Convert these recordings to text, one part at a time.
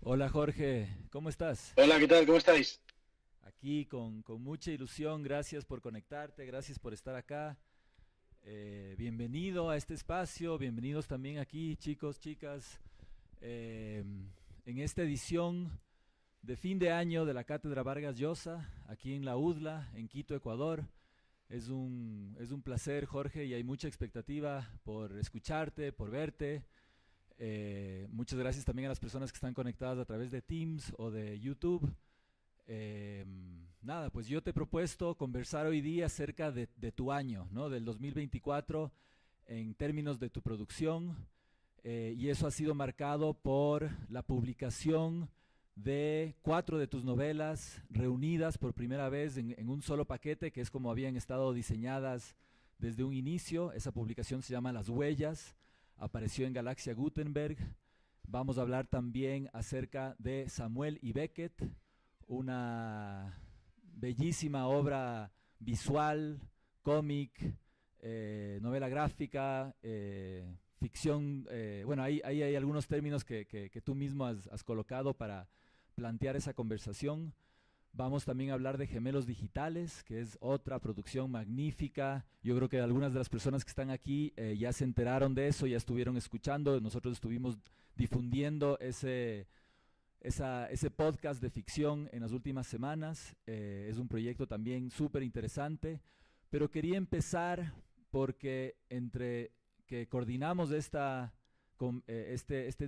Hola Jorge, ¿cómo estás? Hola, ¿qué tal? ¿Cómo estáis? Aquí con mucha ilusión, gracias por conectarte, gracias por estar acá. Bienvenido a este espacio, bienvenidos también aquí chicos, chicas, eh, en esta edición de fin de año de la Cátedra Vargas Llosa, aquí en la UDLA, en Quito, Ecuador. Es un placer, Jorge, y hay mucha expectativa por escucharte, por verte. Muchas gracias también a las personas que están conectadas a través de Teams o de YouTube. Eh, Nada, pues yo te he propuesto conversar hoy día acerca de tu año, ¿no? Del 2024 en términos de tu producción, y eso ha sido marcado por la publicación de 4 de tus novelas reunidas por primera vez en un solo paquete, que es como habían estado diseñadas desde un inicio. Esa publicación se llama Las Huellas, apareció en Galaxia Gutenberg. Vamos a hablar también acerca de Samuel y Beckett, una bellísima obra visual, cómic, novela gráfica, ficción. Bueno, ahí hay algunos términos que tú mismo has colocado para plantear esa conversación. Vamos también a hablar de Gemelos Digitales, que es otra producción magnífica. Yo creo que algunas de las personas que están aquí ya se enteraron de eso, ya estuvieron escuchando. Nosotros estuvimos difundiendo ese podcast de ficción en las últimas semanas. Es un proyecto también súper interesante, pero quería empezar porque entre que coordinamos este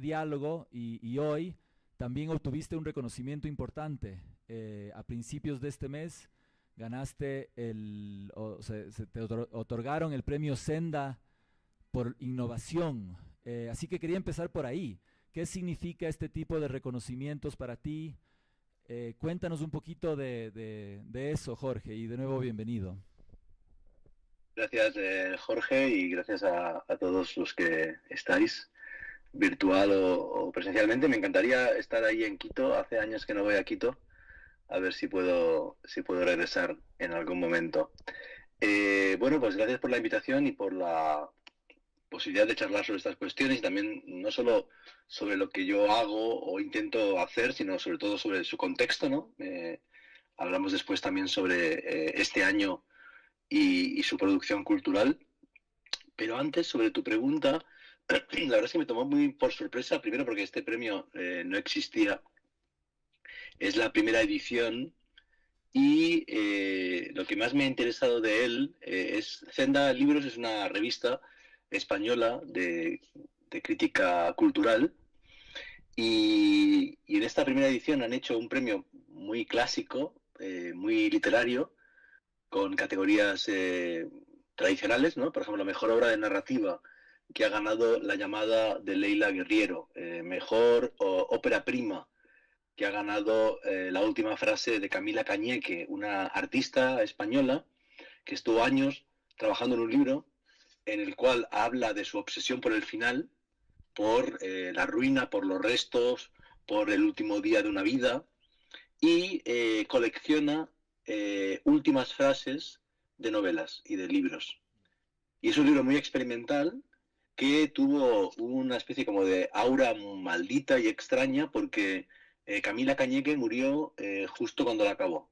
diálogo y hoy, también obtuviste un reconocimiento importante. A principios de este mes ganaste se te otorgaron el premio Senda por innovación. Así que quería empezar por ahí. ¿Qué significa este tipo de reconocimientos para ti? Cuéntanos un poquito de eso, Jorge, y de nuevo bienvenido. Gracias, Jorge, y gracias a todos los que estáis, virtual o presencialmente. Me encantaría estar ahí en Quito. Hace años que no voy a Quito. A ver si puedo regresar en algún momento. Bueno, pues gracias por la invitación y por la posibilidad de charlar sobre estas cuestiones y también no solo sobre lo que yo hago o intento hacer, sino sobre todo sobre su contexto, ¿no? Hablamos después también sobre este año y su producción cultural. Pero antes, sobre tu pregunta, la verdad es que me tomó muy por sorpresa, primero porque este premio no existía, es la primera edición y lo que más me ha interesado de él es Zenda Libros, es una revista española de crítica cultural y en esta primera edición han hecho un premio muy clásico, muy literario, con categorías tradicionales, ¿no? Por ejemplo, la mejor obra de narrativa que ha ganado La llamada de Leila Guerriero, mejor ópera prima que ha ganado La última frase de Camila Cañeque, una artista española que estuvo años trabajando en un libro en el cual habla de su obsesión por el final, por la ruina, por los restos, por el último día de una vida, y colecciona últimas frases de novelas y de libros. Y es un libro muy experimental que tuvo una especie como de aura maldita y extraña porque Camila Cañeque murió justo cuando la acabó.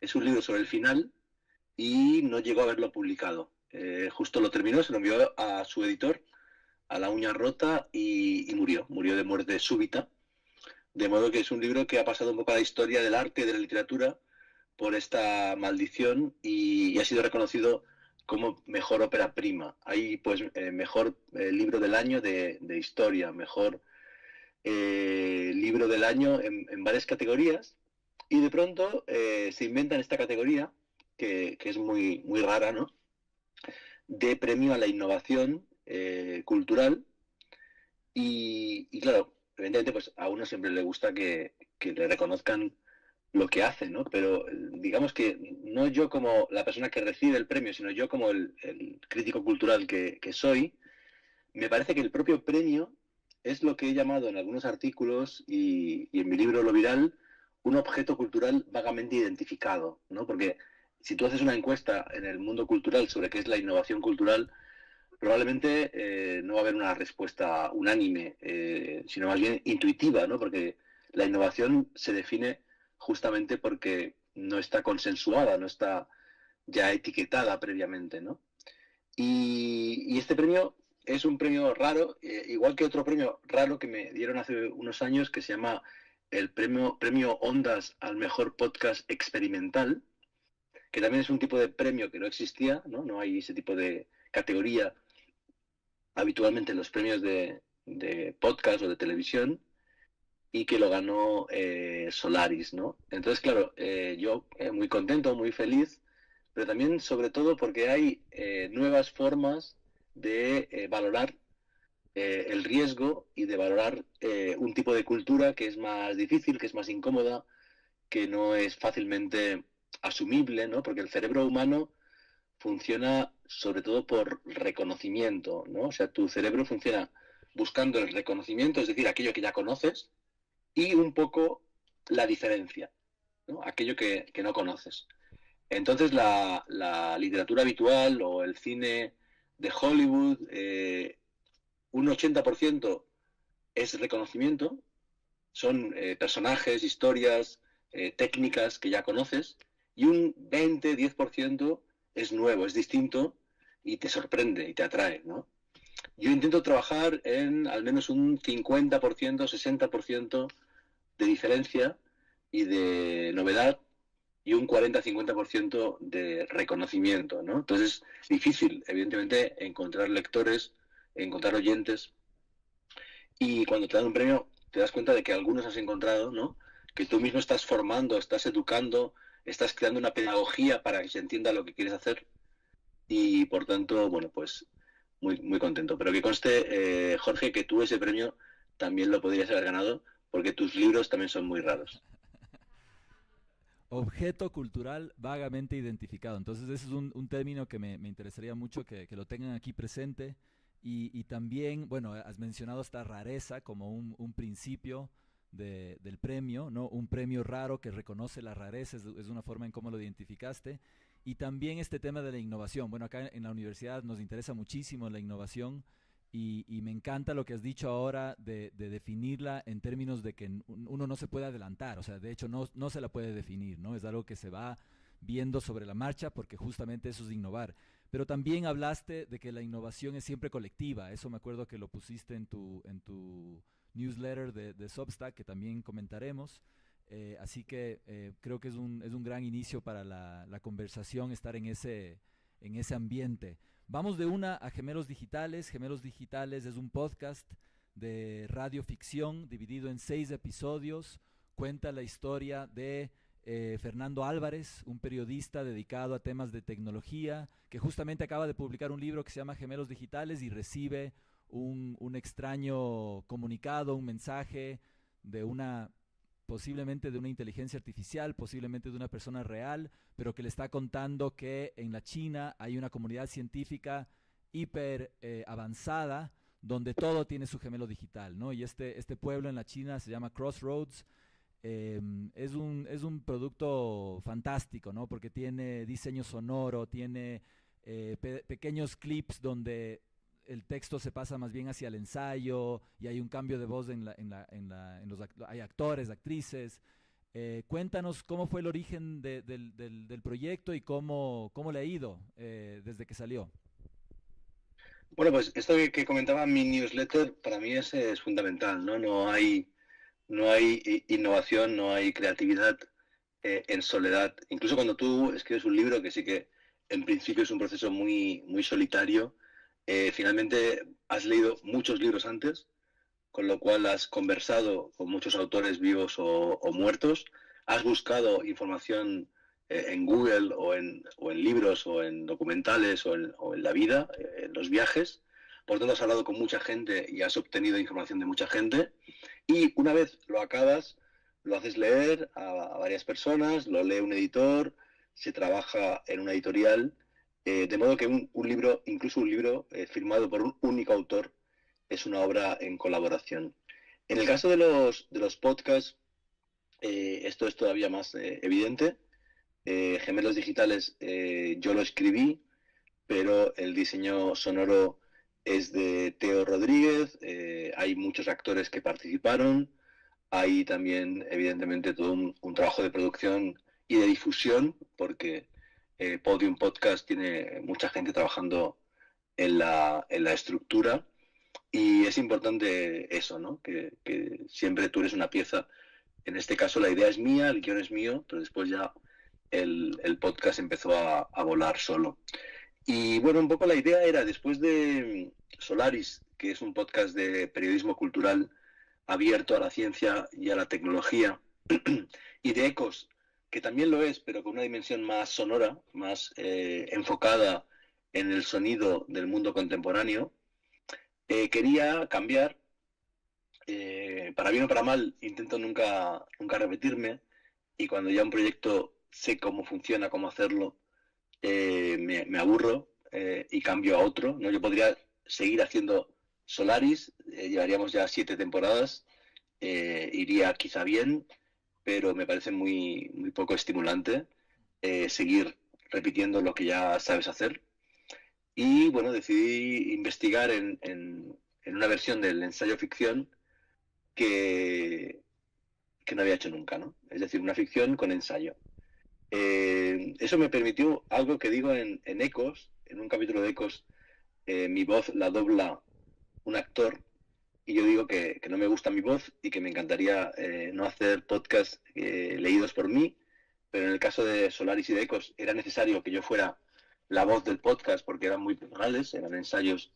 Es un libro sobre el final y no llegó a haberlo publicado. Justo lo terminó, se lo envió a su editor, a La Uña Rota, y murió de muerte súbita. De modo que es un libro que ha pasado un poco a la historia del arte y de la literatura por esta maldición y ha sido reconocido como mejor ópera prima. Hay pues mejor libro del año de historia, mejor libro del año en varias categorías y de pronto se inventan esta categoría que es muy rara, ¿no? De premio a la innovación cultural y claro, evidentemente pues a uno siempre le gusta que le reconozcan lo que hace, ¿no? Pero digamos que no yo como la persona que recibe el premio, sino yo como el crítico cultural que soy, me parece que el propio premio es lo que he llamado en algunos artículos y en mi libro Lo Viral, un objeto cultural vagamente identificado, ¿no? Porque si tú haces una encuesta en el mundo cultural sobre qué es la innovación cultural, probablemente no va a haber una respuesta unánime, sino más bien intuitiva, ¿no? Porque la innovación se define justamente porque no está consensuada, no está ya etiquetada previamente, ¿no? Y este premio es un premio raro, igual que otro premio raro que me dieron hace unos años que se llama el premio Ondas al mejor podcast experimental, que también es un tipo de premio que no existía, ¿no? No hay ese tipo de categoría habitualmente en los premios de podcast o de televisión, y que lo ganó Solaris, ¿no? Entonces, claro, yo muy contento, muy feliz, pero también sobre todo porque hay nuevas formas de valorar el riesgo y de valorar un tipo de cultura que es más difícil, que es más incómoda, que no es fácilmente asumible, ¿no? Porque el cerebro humano funciona sobre todo por reconocimiento, ¿no? O sea, tu cerebro funciona buscando el reconocimiento, es decir, aquello que ya conoces, y un poco la diferencia, ¿no? Aquello que no conoces. Entonces la literatura habitual o el cine de Hollywood, un 80% es reconocimiento, son personajes, historias, técnicas que ya conoces, y un 20-10% es nuevo, es distinto y te sorprende y te atrae, ¿no? Yo intento trabajar en al menos un 50%, 60% de diferencia y de novedad, y un 40-50% de reconocimiento, ¿no? Entonces es difícil, evidentemente, encontrar lectores, encontrar oyentes, y cuando te dan un premio te das cuenta de que algunos has encontrado, ¿no? Que tú mismo estás formando, estás educando, estás creando una pedagogía para que se entienda lo que quieres hacer, y por tanto, bueno, pues muy, muy contento. Pero que conste, Jorge, que tú ese premio también lo podrías haber ganado, porque tus libros también son muy raros. Objeto cultural vagamente identificado. Entonces, ese es un término que me interesaría mucho que lo tengan aquí presente. Y también, bueno, has mencionado esta rareza como un principio del premio, ¿no? Un premio raro que reconoce la rareza, es una forma en cómo lo identificaste. Y también este tema de la innovación. Bueno, acá en la universidad nos interesa muchísimo la innovación, y me encanta lo que has dicho ahora de definirla en términos de que uno no se puede adelantar, o sea, de hecho no se la puede definir, ¿no? Es algo que se va viendo sobre la marcha porque justamente eso es innovar. Pero también hablaste de que la innovación es siempre colectiva, eso me acuerdo que lo pusiste en tu newsletter de Substack, que también comentaremos. Así que creo que es un gran inicio para la conversación estar en ese ambiente. Vamos de una a Gemelos Digitales. Gemelos Digitales es un podcast de radioficción dividido en 6 episodios. Cuenta la historia de Fernando Álvarez, un periodista dedicado a temas de tecnología, que justamente acaba de publicar un libro que se llama Gemelos Digitales y recibe un extraño comunicado, un mensaje de posiblemente de una inteligencia artificial, posiblemente de una persona real, pero que le está contando que en la China hay una comunidad científica hiper avanzada, donde todo tiene su gemelo digital, ¿no? Y este pueblo en la China se llama Crossroads. Es un producto fantástico, ¿no? Porque tiene diseño sonoro, tiene pequeños clips donde el texto se pasa más bien hacia el ensayo y hay un cambio de voz hay actores, actrices. Cuéntanos cómo fue el origen del proyecto y cómo le ha ido desde que salió. Bueno, pues esto que comentaba en mi newsletter para mí es fundamental, ¿no? No hay innovación, no hay creatividad en soledad. Incluso cuando tú escribes un libro, que sí que en principio es un proceso muy, muy solitario, finalmente has leído muchos libros antes, con lo cual has conversado con muchos autores vivos o muertos, has buscado información en Google o en libros o en documentales o en la vida, en los viajes. Por lo tanto, has hablado con mucha gente y has obtenido información de mucha gente. Y una vez lo acabas, lo haces leer a varias personas, lo lee un editor, se trabaja en una editorial, de modo que un libro, incluso un libro firmado por un único autor, es una obra en colaboración. En el caso de los podcasts, esto es todavía más evidente. Gemelos Digitales, yo lo escribí, pero el diseño sonoro es de Teo Rodríguez. Hay muchos actores que participaron. Hay también, evidentemente, todo un trabajo de producción y de difusión, porque Podium Podcast tiene mucha gente trabajando en la estructura, y es importante eso, ¿no? Que siempre tú eres una pieza. En este caso la idea es mía, el guión es mío, pero después ya el podcast empezó a volar solo. Y bueno, un poco la idea era, después de Solaris, que es un podcast de periodismo cultural abierto a la ciencia y a la tecnología, y de Ecos, que también lo es, pero con una dimensión más sonora, más enfocada en el sonido del mundo contemporáneo, quería cambiar. Para bien o para mal, intento nunca repetirme, y cuando ya un proyecto sé cómo funciona, cómo hacerlo, me aburro y cambio a otro, ¿no? Yo podría seguir haciendo Solaris, llevaríamos ya 7 temporadas, iría quizá bien, pero me parece muy poco estimulante seguir repitiendo lo que ya sabes hacer. Y bueno, decidí investigar en una versión del ensayo ficción que, que no había hecho nunca, ¿no? Es decir, una ficción con ensayo. Eso me permitió algo que digo en Ecos, en un capítulo de Ecos, mi voz la dobla un actor, y yo digo que no me gusta mi voz y que me encantaría no hacer podcasts leídos por mí, pero en el caso de Solaris y de Ecos era necesario que yo fuera la voz del podcast porque eran muy personales, eran ensayos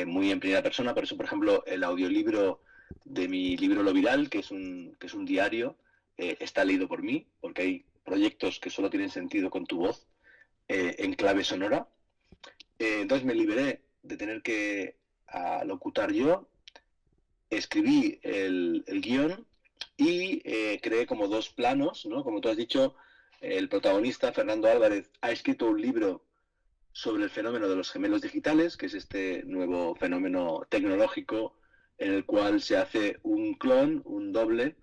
muy en primera persona. Por eso, por ejemplo, el audiolibro de mi libro Lo Viral, que es un diario, está leído por mí, porque hay proyectos que solo tienen sentido con tu voz en clave sonora. Entonces me liberé de tener que locutar yo, escribí el guión y creé como 2 planos, ¿no? Como tú has dicho, el protagonista, Fernando Álvarez, ha escrito un libro sobre el fenómeno de los gemelos digitales, que es este nuevo fenómeno tecnológico en el cual se hace un clon, un doble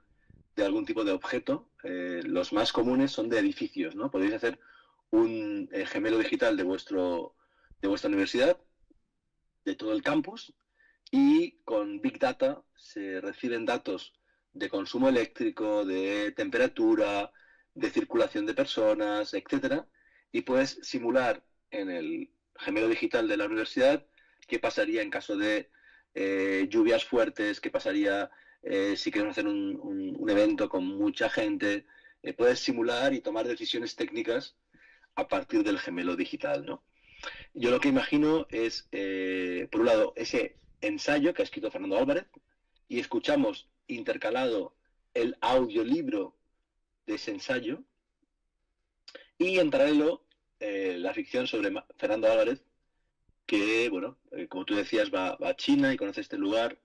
de algún tipo de objeto. Los más comunes son de edificios, ¿no? Podéis hacer un gemelo digital de vuestra universidad, de todo el campus, y con Big Data se reciben datos de consumo eléctrico, de temperatura, de circulación de personas, etcétera, y puedes simular en el gemelo digital de la universidad qué pasaría en caso de lluvias fuertes, qué pasaría si queremos hacer un evento con mucha gente. Puedes simular y tomar decisiones técnicas a partir del gemelo digital, ¿no? Yo lo que imagino es, por un lado, ese ensayo que ha escrito Fernando Álvarez, y escuchamos intercalado el audiolibro de ese ensayo, y en paralelo la ficción sobre Fernando Álvarez, que, bueno, como tú decías, va a China y conoce este lugar,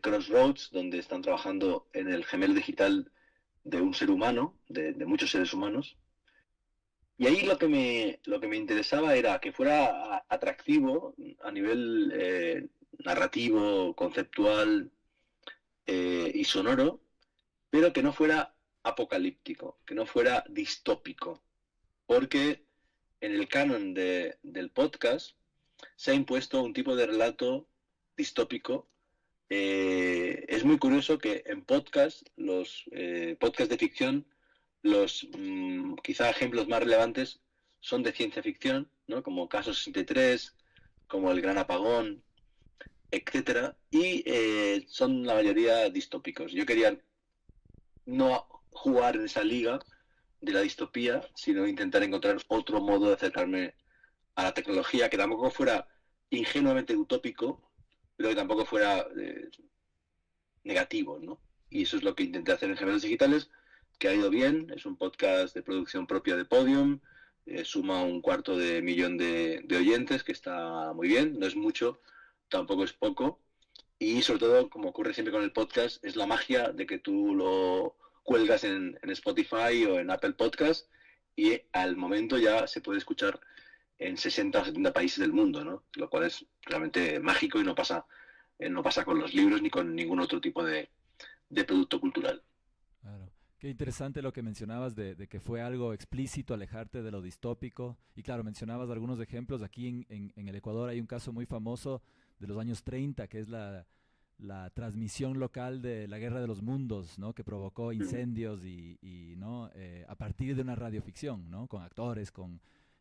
Crossroads, donde están trabajando en el gemelo digital de un ser humano, de muchos seres humanos. Y ahí lo que me interesaba era que fuera atractivo a nivel narrativo, conceptual y sonoro, pero que no fuera apocalíptico, que no fuera distópico, porque en el canon del podcast se ha impuesto un tipo de relato distópico. Es muy curioso que en podcast, los podcasts de ficción, los quizá ejemplos más relevantes son de ciencia ficción, ¿no? Como Caso 63, como El Gran Apagón, etcétera, y son la mayoría distópicos. Yo quería no jugar en esa liga de la distopía, sino intentar encontrar otro modo de acercarme a la tecnología que tampoco fuera ingenuamente utópico, pero que tampoco fuera negativo, ¿no? Y eso es lo que intenté hacer en Gemelos Digitales, que ha ido bien. Es un podcast de producción propia de Podium, suma 250.000 de oyentes, que está muy bien, no es mucho, tampoco es poco. Y sobre todo, como ocurre siempre con el podcast, es la magia de que tú lo cuelgas en Spotify o en Apple Podcast, y al momento ya se puede escuchar en 60 o 70 países del mundo, ¿no? Lo cual es realmente mágico y no pasa con los libros ni con ningún otro tipo de producto cultural. Claro. Qué interesante lo que mencionabas de que fue algo explícito, alejarte de lo distópico. Y claro, mencionabas algunos ejemplos. Aquí en el Ecuador hay un caso muy famoso de los años 30, que es la transmisión local de la Guerra de los Mundos, ¿no? Que provocó incendios ¿no? A partir de una radioficción, ¿no? Con actores,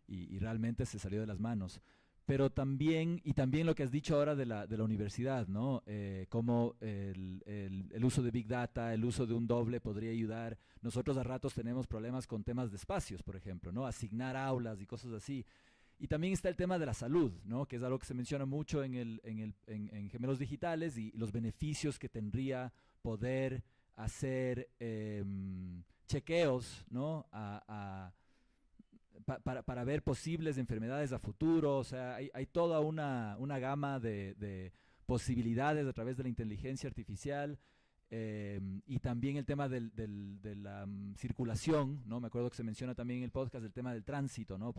y realmente se salió de las manos. Pero también, y también lo que has dicho ahora de la universidad, ¿no? Cómo el uso de Big Data, el uso de un doble podría ayudar. Nosotros a ratos tenemos problemas con temas de espacios, por ejemplo, ¿no? Asignar aulas y cosas así. Y también está el tema de la salud, ¿no? Que es algo que se menciona mucho en Gemelos Digitales, y los beneficios que tendría poder hacer chequeos, ¿no? Para ver posibles enfermedades a futuro. O sea, hay toda una gama de posibilidades a través de la inteligencia artificial. Y también el tema de la circulación, ¿no? Me acuerdo que se menciona también en el podcast el tema del tránsito, ¿no?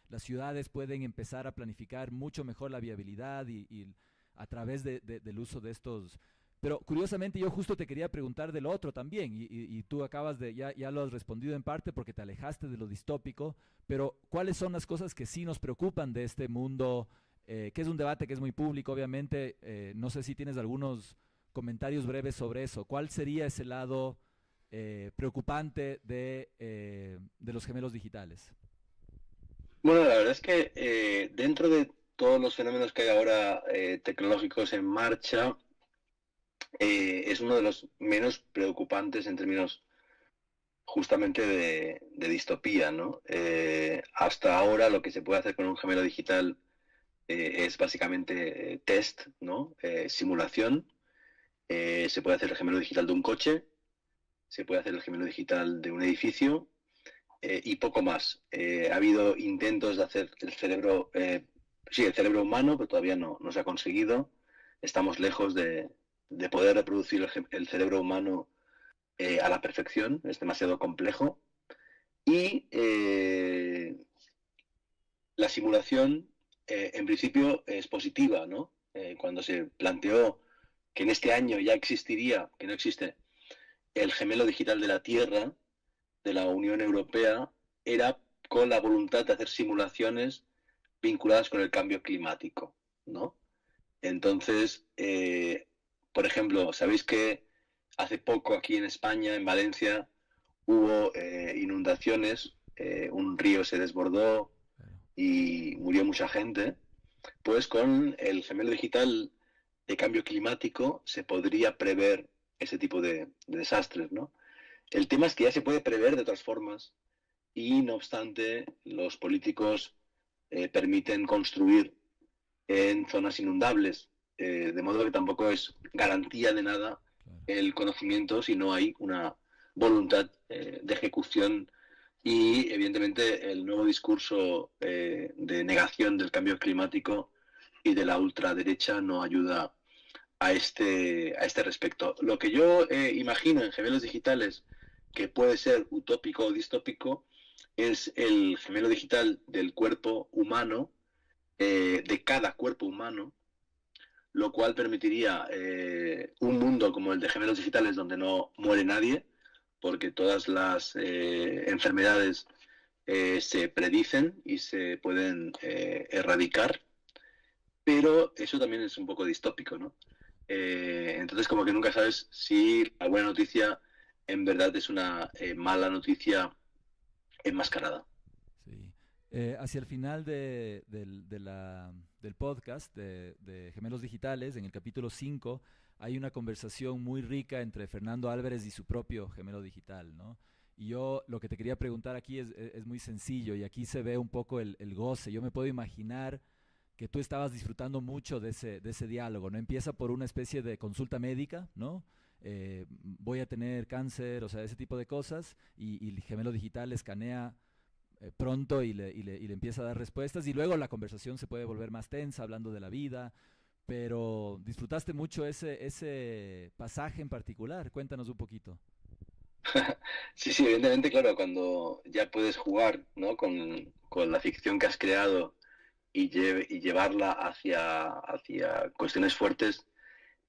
Las ciudades pueden empezar a planificar mucho mejor la viabilidad y a través del uso de estos. Pero curiosamente yo justo te quería preguntar del otro también, y tú acabas ya lo has respondido en parte porque te alejaste de lo distópico, pero ¿cuáles son las cosas que sí nos preocupan de este mundo? Que es un debate que es muy público, obviamente. No sé si tienes algunos comentarios breves sobre eso. ¿Cuál sería ese lado preocupante de los gemelos digitales? Bueno, la verdad es que dentro de todos los fenómenos que hay ahora tecnológicos en marcha, es uno de los menos preocupantes en términos justamente de distopía, ¿no? Hasta ahora lo que se puede hacer con un gemelo digital es básicamente test, ¿no? Simulación. Se puede hacer el gemelo digital de un coche, se puede hacer el gemelo digital de un edificio y poco más. Ha habido intentos de hacer el cerebro humano, pero todavía no se ha conseguido. Estamos lejos de poder reproducir el cerebro humano a la perfección, es demasiado complejo. Y la simulación, en principio, es positiva, ¿no? Cuando se planteó que en este año ya existiría, que no existe, el gemelo digital de la Tierra, de la Unión Europea, era con la voluntad de hacer simulaciones vinculadas con el cambio climático, ¿no? Entonces, por ejemplo, ¿sabéis que hace poco aquí en España, en Valencia, hubo inundaciones? Un río se desbordó y murió mucha gente. Pues con el gemelo digital de cambio climático se podría prever ese tipo de desastres, ¿no? El tema es que ya se puede prever de otras formas y, no obstante, los políticos permiten construir en zonas inundables, de modo que tampoco es garantía de nada el conocimiento si no hay una voluntad de ejecución. Y evidentemente el nuevo discurso de negación del cambio climático y de la ultraderecha no ayuda a este respecto. Lo que yo imagino en gemelos digitales que puede ser utópico o distópico es el gemelo digital del cuerpo humano, de cada cuerpo humano, lo cual permitiría un mundo como el de gemelos digitales donde no muere nadie, porque todas las enfermedades se predicen y se pueden erradicar, pero eso también es un poco distópico, ¿no? Entonces, como que nunca sabes si la buena noticia en verdad es una mala noticia enmascarada. Sí. Hacia el final del podcast de Gemelos Digitales, en el capítulo 5, hay una conversación muy rica entre Fernando Álvarez y su propio gemelo digital, ¿no? Y yo lo que te quería preguntar aquí es muy sencillo, y aquí se ve un poco el goce. Yo me puedo imaginar que tú estabas disfrutando mucho de ese diálogo, ¿no? Empieza por una especie de consulta médica, ¿no? Voy a tener cáncer, o sea, ese tipo de cosas, y el gemelo digital escanea pronto y le empieza a dar respuestas, y luego la conversación se puede volver más tensa hablando de la vida. Pero disfrutaste mucho ese pasaje en particular. Cuéntanos un poquito. Sí, sí, evidentemente, claro, cuando ya puedes jugar, ¿no? con la ficción que has creado y llevarla hacia cuestiones fuertes,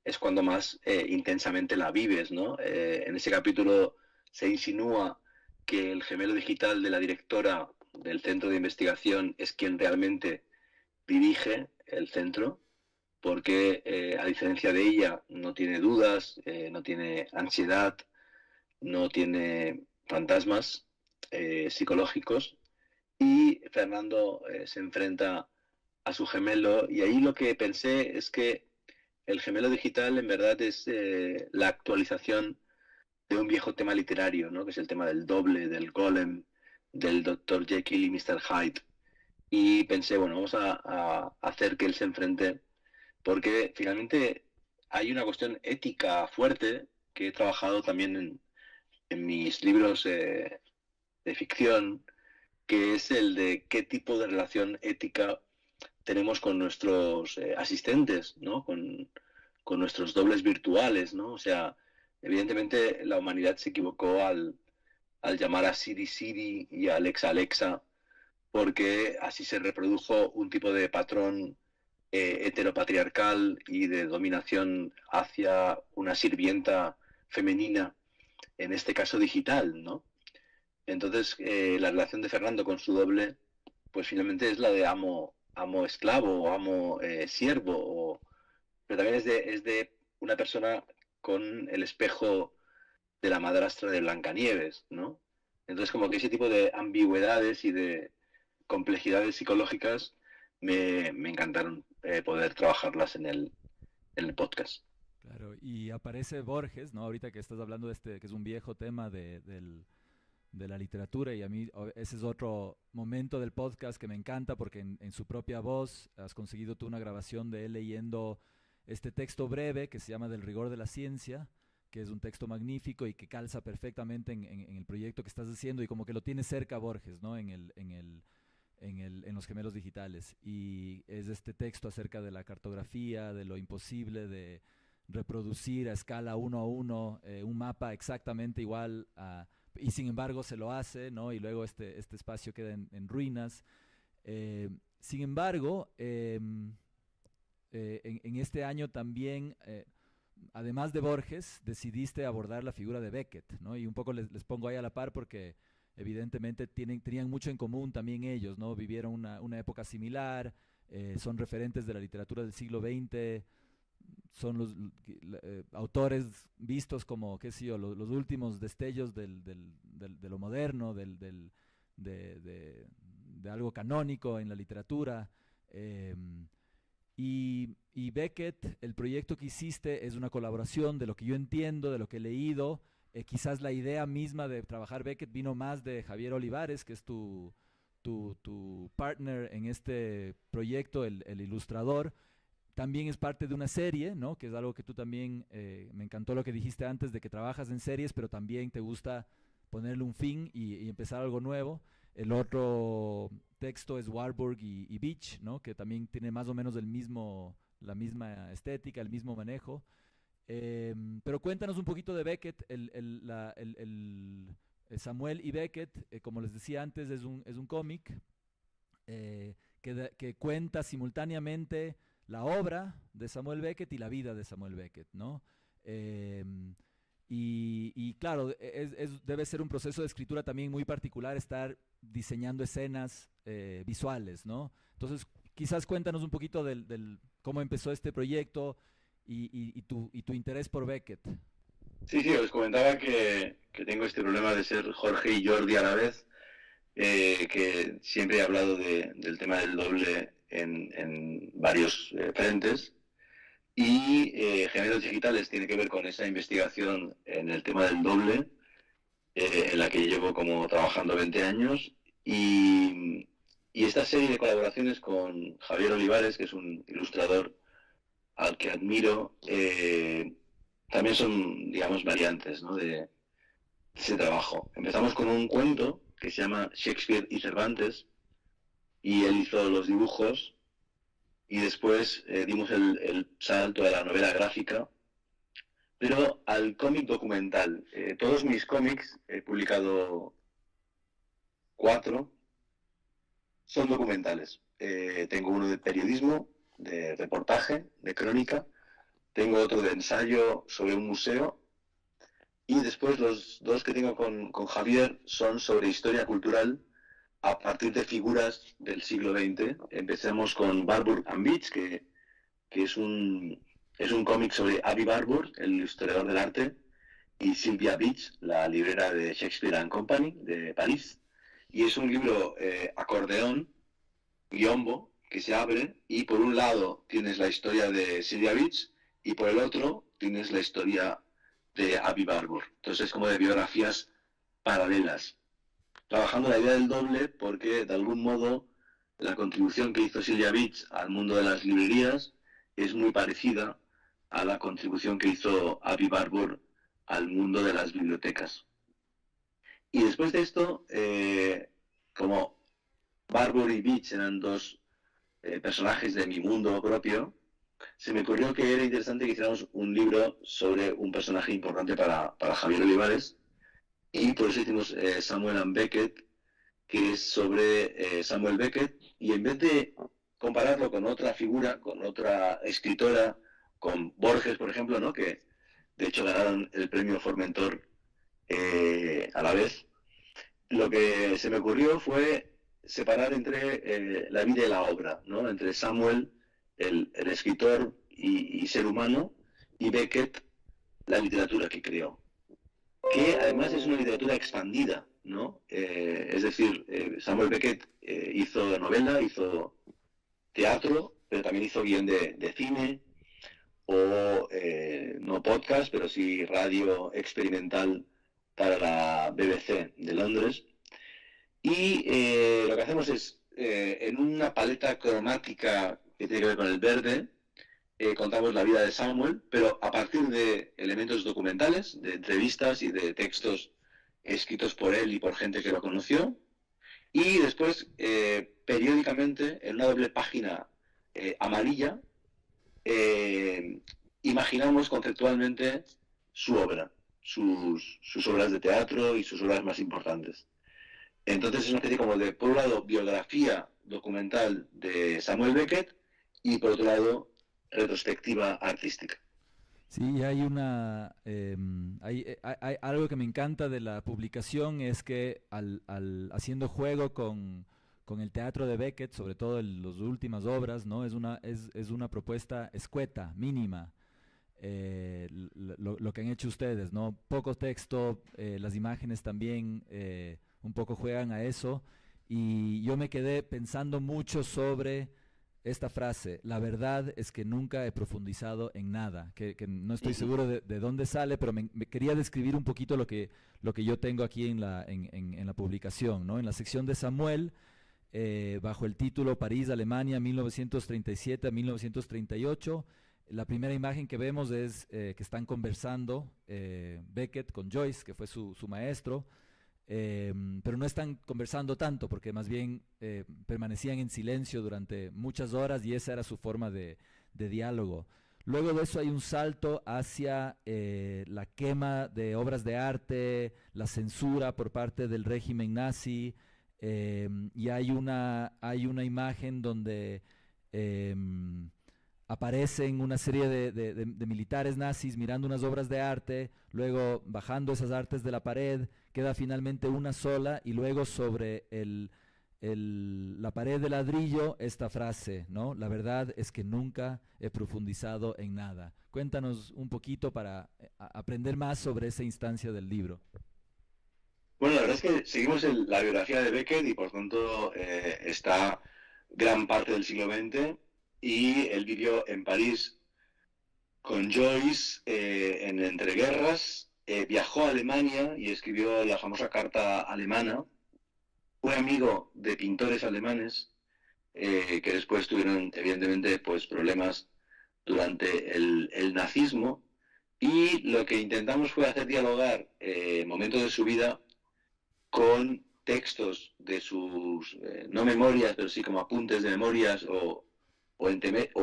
es cuando más intensamente la vives, ¿no? En ese capítulo se insinúa que el gemelo digital de la directora del centro de investigación es quien realmente dirige el centro, porque a diferencia de ella no tiene dudas, no tiene ansiedad, no tiene fantasmas psicológicos, y Fernando se enfrenta a su gemelo, y ahí lo que pensé es que el gemelo digital en verdad es la actualización de un viejo tema literario, ¿no? Que es el tema del doble, del golem, del Dr. Jekyll y Mr. Hyde. Y pensé, bueno, vamos a hacer que él se enfrente, porque finalmente hay una cuestión ética fuerte que he trabajado también en mis libros de ficción, que es el de qué tipo de relación ética tenemos con nuestros asistentes, ¿no? Con nuestros dobles virtuales, ¿no? O sea, evidentemente la humanidad se equivocó al llamar a Siri Siri y a Alexa Alexa, porque así se reprodujo un tipo de patrón heteropatriarcal y de dominación hacia una sirvienta femenina, en este caso digital, ¿no? Entonces, la relación de Fernando con su doble, pues finalmente es la de amo esclavo o amo siervo, pero también es de una persona con el espejo de la madrastra de Blancanieves, ¿no? Entonces, como que ese tipo de ambigüedades y de complejidades psicológicas me encantaron poder trabajarlas en el podcast. Claro, y aparece Borges, ¿no? Ahorita que estás hablando de este, que es un viejo tema de la literatura, y a mí ese es otro momento del podcast que me encanta porque en su propia voz has conseguido tú una grabación de él leyendo este texto breve que se llama Del rigor de la ciencia, que es un texto magnífico y que calza perfectamente en el proyecto que estás haciendo, y como que lo tienes cerca Borges, ¿no? En los gemelos digitales. Y es este texto acerca de la cartografía, de lo imposible de reproducir a escala 1 a 1 un mapa exactamente igual y sin embargo se lo hace, ¿no? Y luego este espacio queda en ruinas. Sin embargo, en este año también, además de Borges, decidiste abordar la figura de Beckett, ¿no? Y un poco les pongo ahí a la par porque evidentemente tenían mucho en común también ellos, ¿no? Vivieron una época similar, son referentes de la literatura del siglo XX, son los autores vistos como, qué sé yo, los últimos destellos de lo moderno, de algo canónico en la literatura. Eh, y Beckett, el proyecto que hiciste es una colaboración de lo que yo entiendo, de lo que he leído. Quizás la idea misma de trabajar Beckett vino más de Javier Olivares, que es tu partner en este proyecto, el ilustrador. También es parte de una serie, ¿no? Que es algo que tú también, me encantó lo que dijiste antes, de que trabajas en series, pero también te gusta ponerle un fin y empezar algo nuevo. El otro texto es Warburg y Beach, ¿no? Que también tiene más o menos la misma estética, el mismo manejo. Pero cuéntanos un poquito de Beckett, Samuel y Beckett, como les decía antes, es un cómic que cuenta simultáneamente la obra de Samuel Beckett y la vida de Samuel Beckett, ¿no? Y claro, debe ser un proceso de escritura también muy particular estar diseñando escenas visuales, ¿no? Entonces, quizás cuéntanos un poquito del cómo empezó este proyecto y tu interés por Beckett. Sí, os comentaba que tengo este problema de ser Jorge y Jordi a la vez, que siempre he hablado del tema del doble en varios frentes. Y Gemelos Digitales tiene que ver con esa investigación en el tema del doble, en la que llevo como trabajando 20 años. Y esta serie de colaboraciones con Javier Olivares, que es un ilustrador al que admiro, también son, digamos, variantes, ¿no? de ese trabajo. Empezamos con un cuento que se llama Shakespeare y Cervantes, y él hizo los dibujos, y después dimos el salto a la novela gráfica, pero al cómic documental. Todos mis cómics, he publicado 4, son documentales. Tengo uno de periodismo, de reportaje, de crónica, tengo otro de ensayo sobre un museo, y después los 2 que tengo con Javier son sobre historia cultural a partir de figuras del siglo XX. Empecemos con Warburg and Beach, que que es un cómic sobre Avi Barbour, el historiador del arte, y Sylvia Beach, la librera de Shakespeare and Company de París. Y es un libro acordeón, guiombo, que se abre y por un lado tienes la historia de Sylvia Beach y por el otro tienes la historia de Avi Barbour. Entonces es como de biografías paralelas, trabajando la idea del doble porque de algún modo la contribución que hizo Sylvia Beach al mundo de las librerías es muy parecida a la contribución que hizo Avi Barbour al mundo de las bibliotecas. Y después de esto, como Barbour y Beach eran dos personajes de mi mundo propio, se me ocurrió que era interesante que hiciéramos un libro sobre un personaje importante para Javier Olivares, y por eso hicimos Samuel and Beckett, que es sobre Samuel Beckett, y en vez de compararlo con otra figura, con otra escritora, con Borges, por ejemplo, ¿no?, que de hecho ganaron el premio Formentor a la vez, lo que se me ocurrió fue separar entre la vida y la obra, ¿no?, entre Samuel, el escritor y ser humano, y Beckett, la literatura que creó, que además es una literatura expandida, ¿no? Es decir, Samuel Beckett hizo novela, hizo teatro, pero también hizo guión de cine, o no podcast, pero sí radio experimental para la BBC de Londres. Y lo que hacemos es, en una paleta cromática que tiene que ver con el verde, contamos la vida de Samuel, pero a partir de elementos documentales, de entrevistas y de textos escritos por él y por gente que lo conoció. Y después, periódicamente, en una doble página amarilla, imaginamos conceptualmente su obra, sus obras de teatro y sus obras más importantes. Entonces es una especie como de, por un lado, biografía documental de Samuel Beckett y por otro lado, retrospectiva artística. Sí, hay hay algo que me encanta de la publicación, es que haciendo juego con el teatro de Beckett, sobre todo en las últimas obras, ¿no? Es una propuesta escueta, mínima, lo que han hecho ustedes, ¿no? Poco texto, las imágenes también un poco juegan a eso, y yo me quedé pensando mucho sobre esta frase: la verdad es que nunca he profundizado en nada, que no estoy seguro de dónde sale, pero me quería describir un poquito lo que yo tengo aquí en la publicación, ¿no? En la sección de Samuel, bajo el título París, Alemania, 1937 a 1938, la primera imagen que vemos es que están conversando Beckett con Joyce, que fue su maestro, pero no están conversando tanto, porque más bien permanecían en silencio durante muchas horas, y esa era su forma de diálogo. Luego de eso hay un salto hacia la quema de obras de arte, la censura por parte del régimen nazi, y hay una imagen donde aparecen una serie de militares nazis mirando unas obras de arte, luego bajando esas artes de la pared, queda finalmente una sola, y luego sobre la pared de ladrillo esta frase, ¿no? La verdad es que nunca he profundizado en nada. Cuéntanos un poquito para aprender más sobre esa instancia del libro. Bueno, la verdad es que seguimos la biografía de Beckett y por tanto está gran parte del siglo XX, y él vivió en París con Joyce en entreguerras, viajó a Alemania y escribió la famosa carta alemana. Fue amigo de pintores alemanes que después tuvieron evidentemente pues problemas durante el nazismo, y lo que intentamos fue hacer dialogar momentos de su vida con textos de sus, no memorias, pero sí como apuntes de memorias o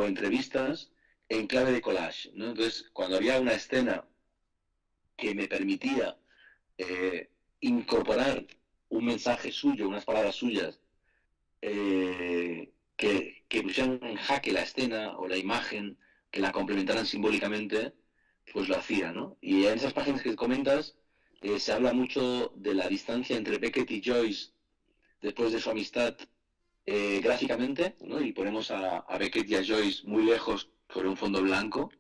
entrevistas en clave de collage, ¿no? Entonces, cuando había una escena que me permitía incorporar un mensaje suyo, unas palabras suyas, que pusieran en jaque la escena o la imagen, que la complementaran simbólicamente, pues lo hacía, ¿no? Y en esas páginas que comentas se habla mucho de la distancia entre Beckett y Joyce después de su amistad gráficamente, ¿no? Y ponemos a Beckett y a Joyce muy lejos sobre un fondo blanco,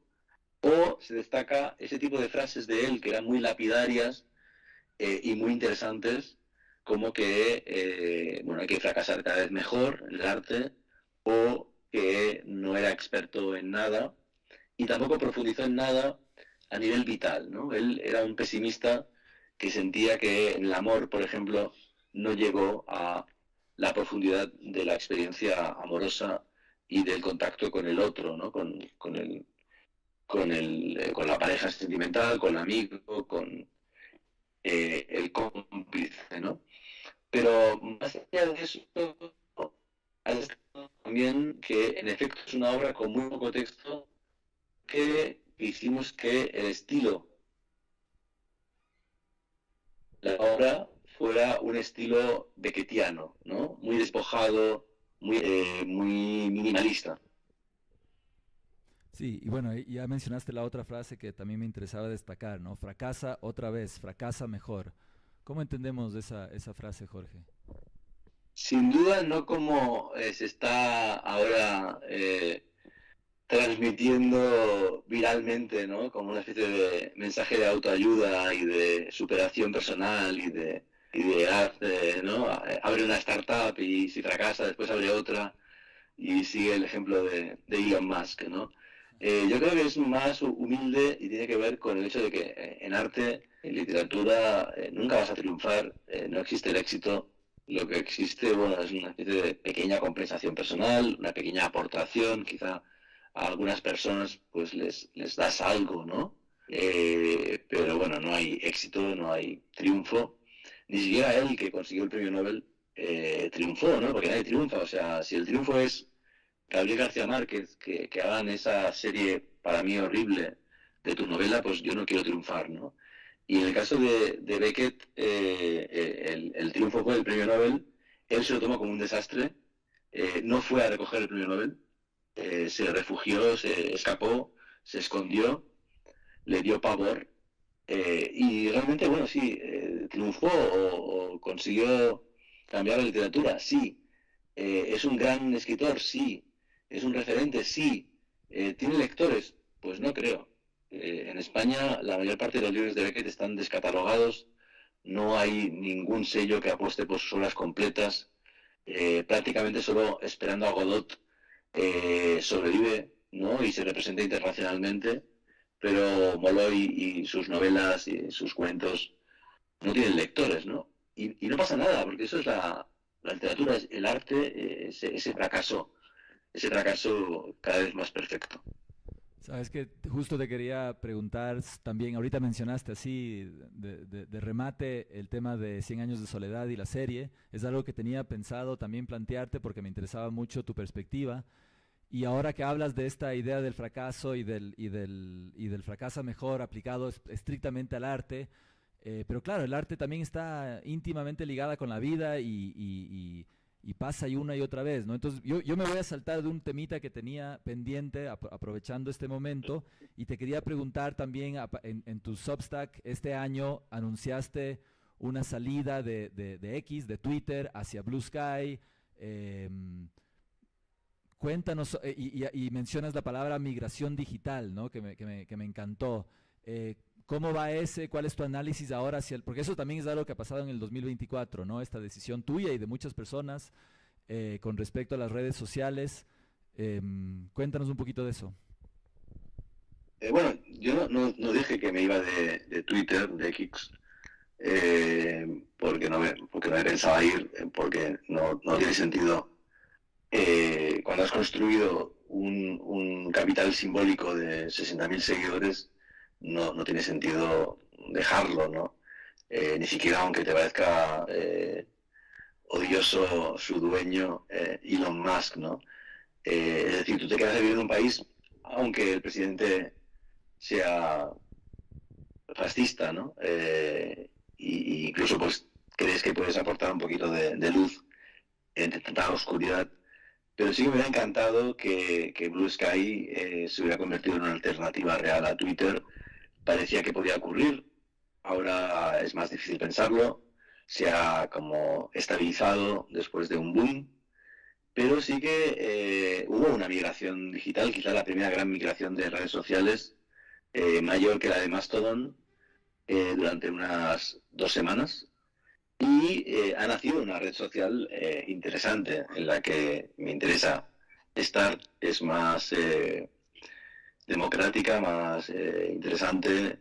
o se destaca ese tipo de frases de él que eran muy lapidarias y muy interesantes, como que hay que fracasar cada vez mejor en el arte, o que no era experto en nada y tampoco profundizó en nada a nivel vital, ¿no? Él era un pesimista que sentía que en el amor, por ejemplo, no llegó a la profundidad de la experiencia amorosa y del contacto con el otro, ¿no? Con la pareja sentimental, con el amigo, con el cómplice, ¿no? Pero más allá de eso, ha destacado también que en efecto es una obra con muy poco texto, que hicimos que el estilo de la obra fuera un estilo beckettiano, ¿no? Muy despojado, muy minimalista. Sí, y bueno, ya mencionaste la otra frase que también me interesaba destacar, ¿no? Fracasa otra vez, fracasa mejor. ¿Cómo entendemos esa frase, Jorge? Sin duda, no como se está ahora transmitiendo viralmente, ¿no? Como una especie de mensaje de autoayuda y de superación personal y de arte, ¿no? Abre una startup y si fracasa después abre otra y sigue el ejemplo de Elon Musk, ¿no? Yo creo que es más humilde y tiene que ver con el hecho de que en arte, en literatura, nunca vas a triunfar, no existe el éxito. Lo que existe, bueno, es una especie de pequeña compensación personal, una pequeña aportación, quizá a algunas personas pues les das algo, ¿no? Pero bueno, no hay éxito, no hay triunfo. Ni siquiera él, que consiguió el premio Nobel, triunfó, ¿no? Porque nadie triunfa. O sea, si el triunfo es Gabriel García Márquez, que hagan esa serie para mí horrible de tu novela, pues yo no quiero triunfar, ¿no? Y en el caso de Beckett, el triunfo fue el premio Nobel, él se lo tomó como un desastre, no fue a recoger el premio Nobel, se refugió, se escapó, se escondió, le dio pavor, y realmente, bueno, sí, triunfó o consiguió cambiar la literatura, sí, es un gran escritor, sí, es un referente, sí, tiene lectores, pues no creo. En España la mayor parte de los libros de Beckett están descatalogados, no hay ningún sello que apueste por sus obras completas, prácticamente solo Esperando a Godot sobrevive, ¿no? Y se representa internacionalmente, pero Molloy y sus novelas y sus cuentos no tienen lectores, ¿no? Y no pasa nada, porque eso es la literatura, es el arte, ese fracaso cada vez más perfecto. Sabes que justo te quería preguntar también, ahorita mencionaste así de remate el tema de 100 años de soledad y la serie, es algo que tenía pensado también plantearte porque me interesaba mucho tu perspectiva. Y ahora que hablas de esta idea del fracaso y del fracaso mejor aplicado estrictamente al arte, pero claro, el arte también está íntimamente ligada con la vida y pasa y una y otra vez, ¿no? Entonces yo me voy a saltar de un temita que tenía pendiente, aprovechando este momento, y te quería preguntar también, en tu Substack, este año anunciaste una salida de X, de Twitter, hacia Blue Sky. Cuéntanos, y mencionas la palabra migración digital, ¿no? Que me encantó. ¿Cómo va ese? ¿Cuál es tu análisis ahora hacia el...? Porque eso también es algo que ha pasado en el 2024, ¿no? Esta decisión tuya y de muchas personas con respecto a las redes sociales. Cuéntanos un poquito de eso. Bueno, yo no dije que me iba de Twitter, de X, porque no me pensaba ir, porque no tiene sentido. Cuando has construido un capital simbólico de 60.000 seguidores, no tiene sentido dejarlo, ¿no? Ni siquiera aunque te parezca odioso su dueño, Elon Musk, ¿no? Es decir, tú te quedas a vivir en un país, aunque el presidente sea fascista, ¿no? Y incluso pues crees que puedes aportar un poquito de luz en tanta oscuridad. Pero sí que me hubiera encantado que Blue Sky se hubiera convertido en una alternativa real a Twitter. Parecía que podía ocurrir, ahora es más difícil pensarlo. Se ha como estabilizado después de un boom pero sí que hubo una migración digital, quizá la primera gran migración de redes sociales, mayor que la de Mastodon, durante unas 2 semanas. Y ha nacido una red social interesante en la que me interesa estar. Es más democrática, más interesante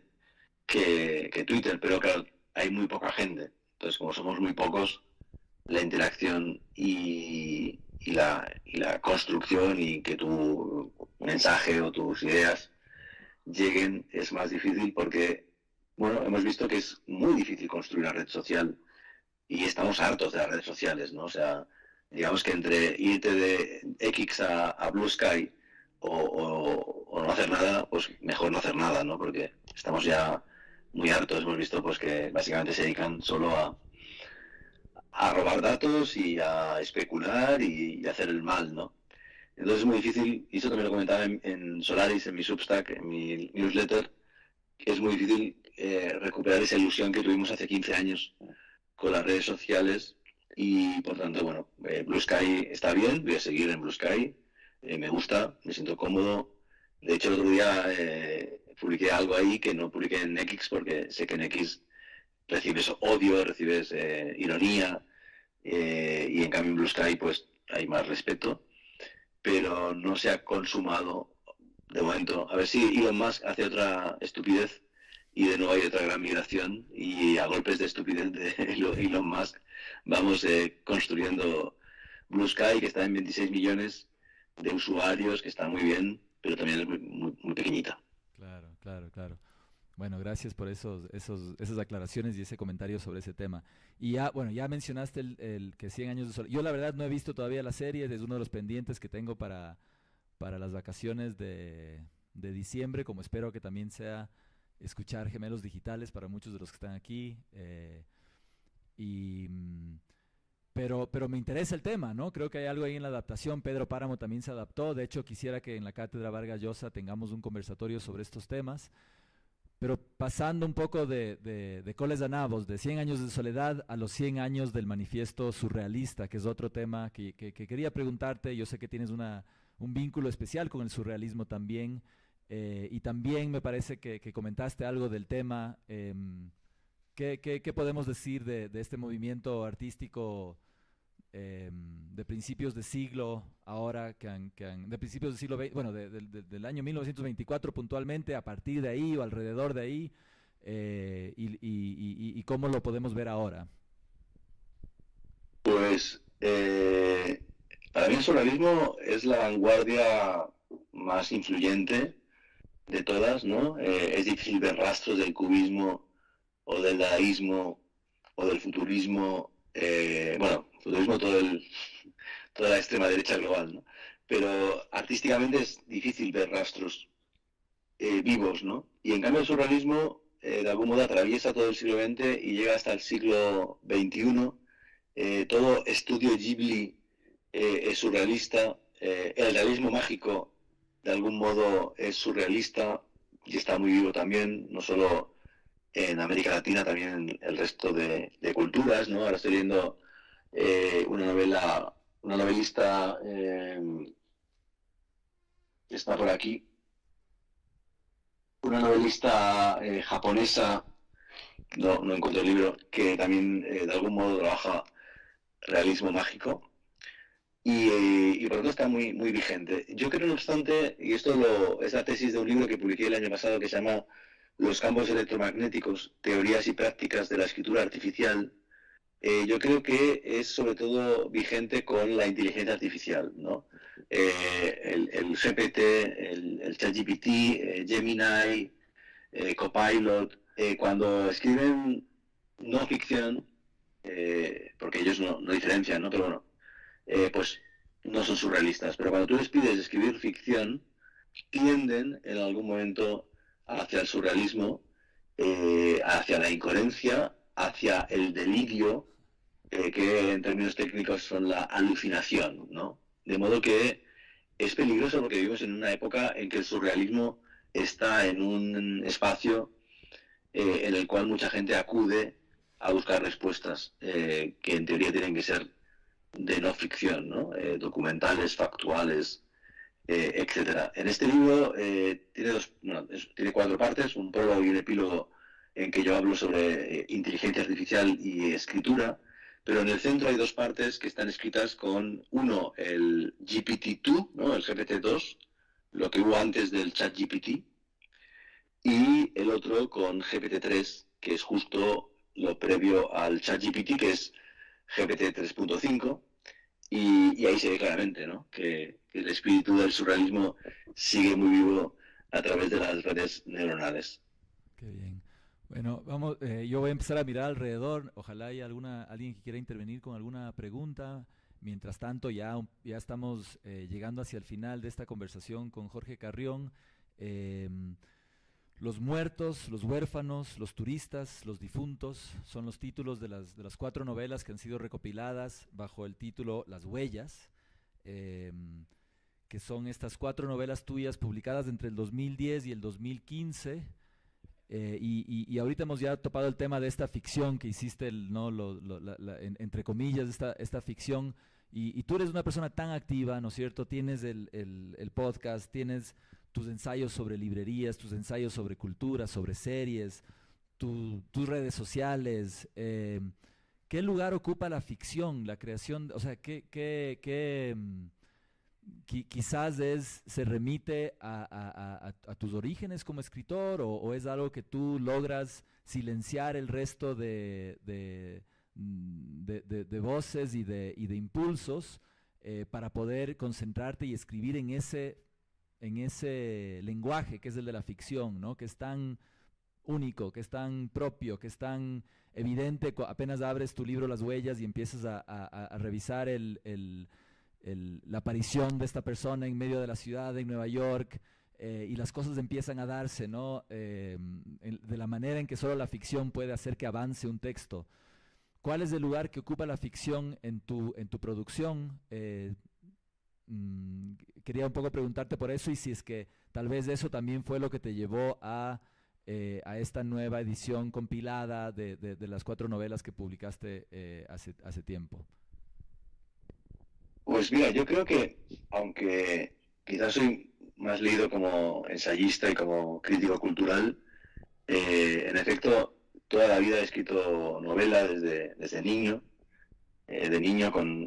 que Twitter, pero claro, hay muy poca gente. Entonces, como somos muy pocos, la interacción y la construcción y que tu mensaje o tus ideas lleguen es más difícil porque, bueno, hemos visto que es muy difícil construir una red social y estamos hartos de las redes sociales, ¿no? O sea, digamos que entre irte de X a Blue Sky o no hacer nada, pues mejor no hacer nada, ¿no? Porque estamos ya muy hartos, hemos visto pues que básicamente se dedican solo a robar datos y a especular y hacer el mal, ¿no? Entonces es muy difícil, y eso también lo comentaba en Solaris, en mi Substack, en mi newsletter, que es muy difícil recuperar esa ilusión que tuvimos hace 15 años con las redes sociales y por tanto, bueno, Blue Sky está bien, voy a seguir en Blue Sky, me gusta, me siento cómodo. De hecho, el otro día publiqué algo ahí que no publiqué en X porque sé que en X recibes odio, recibes ironía y en cambio en Blue Sky pues hay más respeto, pero no se ha consumado de momento. A ver si Elon Musk hace otra estupidez y de nuevo hay otra gran migración y a golpes de estupidez de Elon Musk vamos construyendo Blue Sky, que está en 26 millones de usuarios, que está muy bien, pero también es muy pequeñita. Claro, claro, claro. Bueno, gracias por esas aclaraciones y ese comentario sobre ese tema. Y ya, bueno, ya mencionaste el que 100 años de soledad. Yo la verdad no he visto todavía la serie, es uno de los pendientes que tengo para las vacaciones de diciembre, como espero que también sea escuchar Gemelos Digitales para muchos de los que están aquí. Y, pero me interesa el tema, ¿no? Creo que hay algo ahí en la adaptación. Pedro Páramo también se adaptó. De hecho, quisiera que en la Cátedra Vargas Llosa tengamos un conversatorio sobre estos temas. Pero pasando un poco de Coles de Nabos, de 100 años de soledad a los 100 años del manifiesto surrealista, que es otro tema que quería preguntarte. Yo sé que tienes un vínculo especial con el surrealismo también, y también me parece que comentaste algo del tema. ¿Qué podemos decir de este movimiento artístico de principios de siglo, ahora de principios del siglo XX, bueno, del año 1924 puntualmente, a partir de ahí o alrededor de ahí, y cómo lo podemos ver ahora? Pues para mí el surrealismo es la vanguardia más influyente de todas, ¿no? Es difícil ver rastros del cubismo o del dadaísmo o del futurismo, bueno, futurismo toda la extrema derecha global, ¿no? Pero artísticamente es difícil ver rastros vivos, ¿no? Y en cambio el surrealismo de algún modo atraviesa todo el siglo XX y llega hasta el siglo XXI. Todo estudio Ghibli es surrealista, el realismo mágico de algún modo es surrealista y está muy vivo también, no solo en América Latina, también en el resto de culturas, ¿no? Ahora estoy leyendo una novelista que está por aquí, una novelista japonesa, no encuentro el libro, que también de algún modo trabaja realismo mágico y por lo tanto está muy vigente. Yo creo, no obstante, y esto es la tesis de un libro que publiqué el año pasado que se llama Los campos electromagnéticos, teorías y prácticas de la escritura artificial. Yo creo que es sobre todo vigente con la inteligencia artificial, ¿no? El GPT, el ChatGPT, Gemini, Copilot, cuando escriben no ficción, porque ellos no diferencian, ¿no? Pero bueno, pues no son surrealistas. Pero cuando tú les pides escribir ficción, tienden en algún momento hacia el surrealismo, hacia la incoherencia, hacia el delirio, que en términos técnicos son la alucinación, ¿no? De modo que es peligroso porque vivimos en una época en que el surrealismo está en un espacio en el cual mucha gente acude a buscar respuestas que en teoría tienen que ser de no ficción, ¿no? Documentales, factuales, etcétera. En este libro tiene 4 partes, un prólogo y un epílogo en que yo hablo sobre inteligencia artificial y escritura, pero en el centro hay 2 partes que están escritas con, uno, el GPT-2, ¿no? El GPT-2, lo que hubo antes del ChatGPT, y el otro con GPT-3, que es justo lo previo al ChatGPT, que es GPT 3.5, y ahí se ve claramente, ¿no? que el espíritu del surrealismo sigue muy vivo a través de las redes neuronales. Qué bien. Bueno, vamos, yo voy a empezar a mirar alrededor. Ojalá haya alguien que quiera intervenir con alguna pregunta. Mientras tanto, ya estamos llegando hacia el final de esta conversación con Jorge Carrión. Los muertos, los huérfanos, los turistas, los difuntos son los títulos de las 4 novelas que han sido recopiladas bajo el título Las Huellas, que son estas 4 novelas tuyas publicadas entre el 2010 y el 2015. Y ahorita hemos ya topado el tema de esta ficción que hiciste, ¿no? Entre comillas, esta ficción. Y tú eres una persona tan activa, ¿no es cierto? Tienes el podcast, tienes tus ensayos sobre librerías, tus ensayos sobre cultura, sobre series, tus redes sociales. ¿Qué lugar ocupa la ficción, la creación? O sea, quizás se remite a tus orígenes como escritor, o es algo que tú logras silenciar el resto de voces y de impulsos para poder concentrarte y escribir en ese lenguaje que es el de la ficción, ¿no? Que es tan único, que es tan propio, que es tan evidente apenas abres tu libro Las Huellas y empiezas a revisar la aparición de esta persona en medio de la ciudad en Nueva York, y las cosas empiezan a darse, ¿no? De la manera en que solo la ficción puede hacer que avance un texto. ¿Cuál es el lugar que ocupa la ficción en tu producción? Quería un poco preguntarte por eso, y si es que tal vez eso también fue lo que te llevó a esta nueva edición compilada de las 4 novelas que publicaste hace tiempo. Pues mira, yo creo que, aunque quizás soy más leído como ensayista y como crítico cultural, en efecto, toda la vida he escrito novela desde niño. De niño, con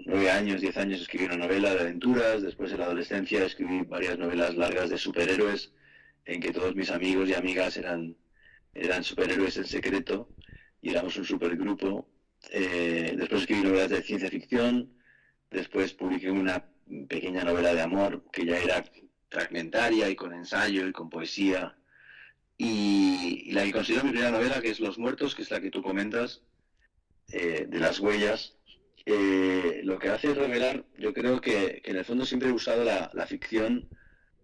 9 años, 10 años, escribí una novela de aventuras. Después, en la adolescencia, escribí varias novelas largas de superhéroes, en que todos mis amigos y amigas eran superhéroes en secreto y éramos un supergrupo. Después escribí novelas de ciencia ficción. Después publiqué una pequeña novela de amor que ya era fragmentaria y con ensayo y con poesía. Y la que considero mi primera novela, que es Los Muertos, que es la que tú comentas, de Las Huellas, lo que hace es revelar, yo creo que en el fondo siempre he usado la ficción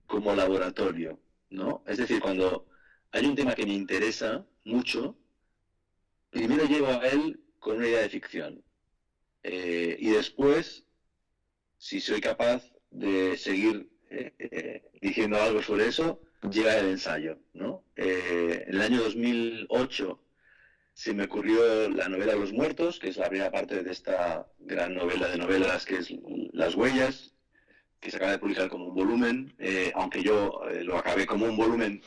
como laboratorio, ¿no? Es decir, cuando hay un tema que me interesa mucho, primero llego a él con una idea de ficción, y después, si soy capaz de seguir diciendo algo sobre eso, llega el ensayo, ¿no? En el año 2008 se me ocurrió la novela Los Muertos, que es la primera parte de esta gran novela de novelas que es Las Huellas, que se acaba de publicar como un volumen, aunque yo lo acabé como un volumen,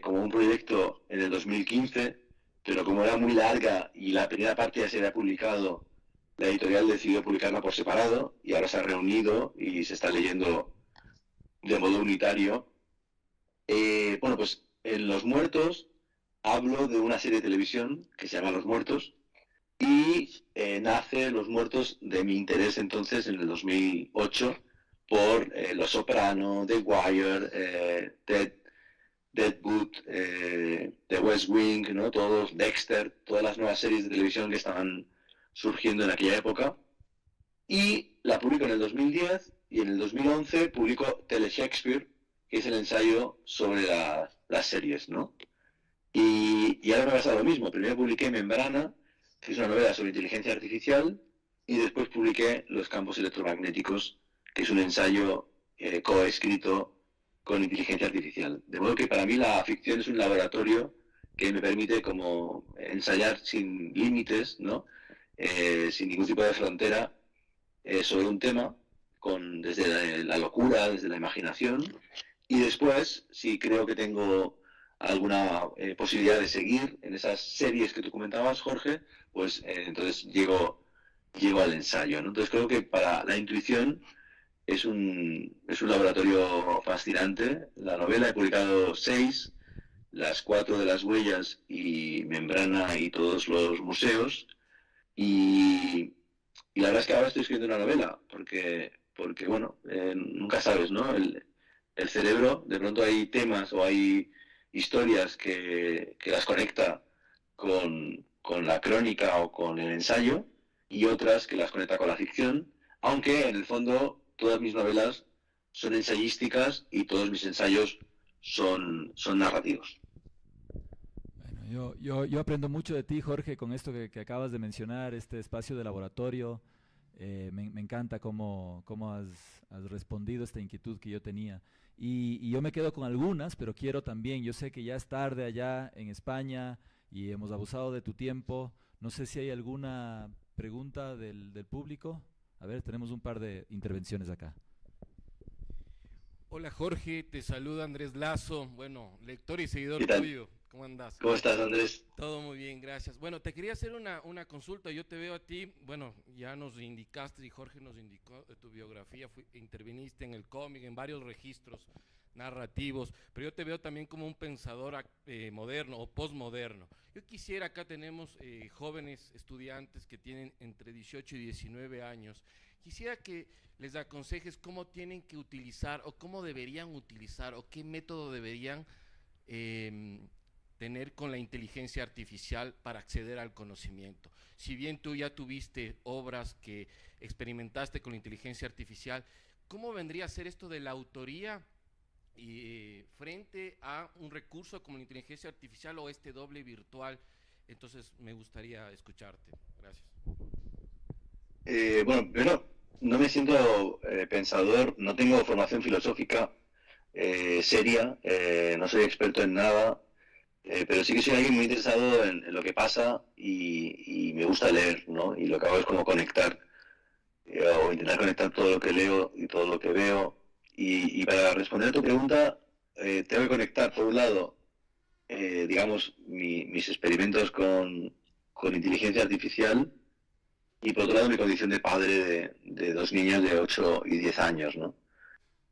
como un proyecto en el 2015, pero como era muy larga y la primera parte ya se había publicado, la editorial decidió publicarla por separado y ahora se ha reunido y se está leyendo de modo unitario. Bueno, pues en Los Muertos hablo de una serie de televisión que se llama Los Muertos, y nace Los Muertos de mi interés entonces en el 2008 por Los Soprano, The Wire, Deadwood, The West Wing, ¿no? Todos, Dexter, todas las nuevas series de televisión que estaban surgiendo en aquella época. Y la publico en el 2010, y en el 2011 publico Tele Shakespeare, que es el ensayo sobre las series, ¿no? Y ahora me pasa lo mismo. Primero publiqué Membrana, que es una novela sobre inteligencia artificial, y después publiqué Los campos electromagnéticos, que es un ensayo coescrito con inteligencia artificial. De modo que para mí la ficción es un laboratorio que me permite como ensayar sin límites, ¿no? Sin ningún tipo de frontera, sobre un tema, desde la locura, desde la imaginación, y después, si creo que tengo alguna posibilidad de seguir en esas series que tú comentabas, Jorge, pues entonces llego al ensayo, ¿no? Entonces creo que para la intuición es un laboratorio fascinante. La novela he publicado 6, las 4 de las huellas y Membrana y todos los museos, y la verdad es que ahora estoy escribiendo una novela, porque bueno, nunca sabes, ¿no? El cerebro, de pronto hay temas o hay historias que las conecta con la crónica o con el ensayo, y otras que las conecta con la ficción, aunque en el fondo todas mis novelas son ensayísticas y todos mis ensayos son narrativos. Bueno, yo aprendo mucho de ti, Jorge, con esto que acabas de mencionar, este espacio de laboratorio. Me encanta cómo has respondido a esta inquietud que yo tenía. Y yo me quedo con algunas, pero quiero también, yo sé que ya es tarde allá en España y hemos abusado de tu tiempo. No sé si hay alguna pregunta del público. A ver, tenemos un par de intervenciones acá. Hola Jorge, te saluda Andrés Lazo, bueno, lector y seguidor ¿Qué tal? tuyo. ¿Cómo andás? ¿Cómo estás, Andrés? Todo muy bien, gracias. Bueno, te quería hacer una consulta. Yo te veo a ti, bueno, ya nos indicaste y Jorge nos indicó tu biografía, interviniste en el cómic, en varios registros narrativos, pero yo te veo también como un pensador moderno o postmoderno. Yo quisiera, acá tenemos jóvenes estudiantes que tienen entre 18 y 19 años. Quisiera que les aconsejes cómo tienen que utilizar o cómo deberían utilizar o qué método deberían tener con la inteligencia artificial para acceder al conocimiento. Si bien tú ya tuviste obras que experimentaste con la inteligencia artificial, ¿cómo vendría a ser esto de la autoría frente a un recurso como la inteligencia artificial o este doble virtual? Entonces me gustaría escucharte. Gracias. Bueno, pero no me siento pensador, no tengo formación filosófica seria, no soy experto en nada, pero sí que soy alguien muy interesado en lo que pasa, y me gusta leer, ¿no? Y lo que hago es como conectar, o intentar conectar todo lo que leo y todo lo que veo. Y para responder a tu pregunta, tengo que conectar, por un lado, digamos, mis experimentos con inteligencia artificial, y por otro lado mi condición de padre de 2 niños de 8 y 10 años, ¿no?